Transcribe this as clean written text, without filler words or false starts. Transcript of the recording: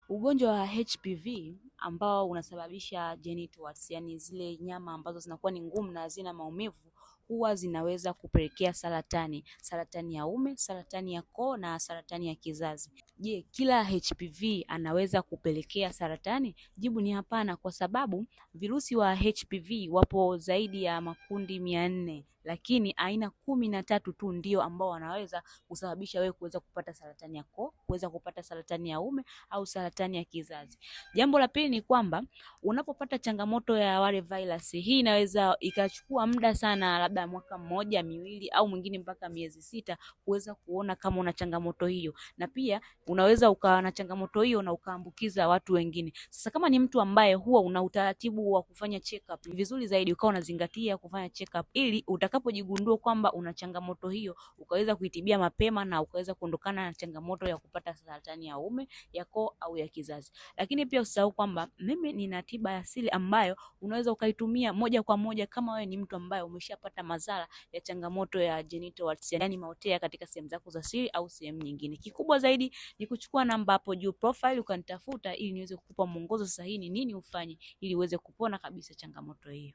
Ugonjwa wa HPV ambao unasababisha genital warts, yani zile nyama ambazo zinakuwa ni ngumu na hazina maumivu, huwa zinaweza kupelekea saratani, saratani ya ume, saratani ya koo na saratani ya kizazi. Je, kila HPV anaweza kupelekea saratani? Jibu ni hapana, kwa sababu virusi wa HPV wapo zaidi ya makundi 400, lakini aina 13 tu ndio ambao wanaweza kusababisha wewe kuweza kupata saratani ya koo, kuweza kupata saratani ya ume au saratani ya kizazi. Jambo la pili ni kwamba unapopata changamoto ya wale virus, hii inaweza ikachukua muda sana, labda mwaka mmoja, miwili au mwingine mpaka miezi 6 kuweza kuona kama una changamoto hiyo, na pia unaweza ukawa na changamoto hiyo na ukaambukiza watu wengine. Sasa kama ni mtu ambaye huwa una utaratibu wa kufanya check up, vizuri zaidi ukawa unazingatia kufanya check up, ili utakapojigundua kwamba una changamoto hiyo ukaweza kuitibia mapema na ukaweza kuondokana na changamoto ya kupata saratani ya ume, ya koo au ya kizazi. Lakini pia usisahau kwamba mimi nina tiba ya asili ambayo unaweza ukaitumia moja kwa moja kama wewe ni mtu ambaye umeshapata madhara ya changamoto ya genital warts, yani maotea katika sehemu zako za siri au sehemu nyingine. Kikubwa zaidi ni kuchukua namba hapo juu profile ukanitafuta, ili niweze kukupa mwongozo sahihi ni nini ufanye ili uweze kupona kabisa changamoto hiyo.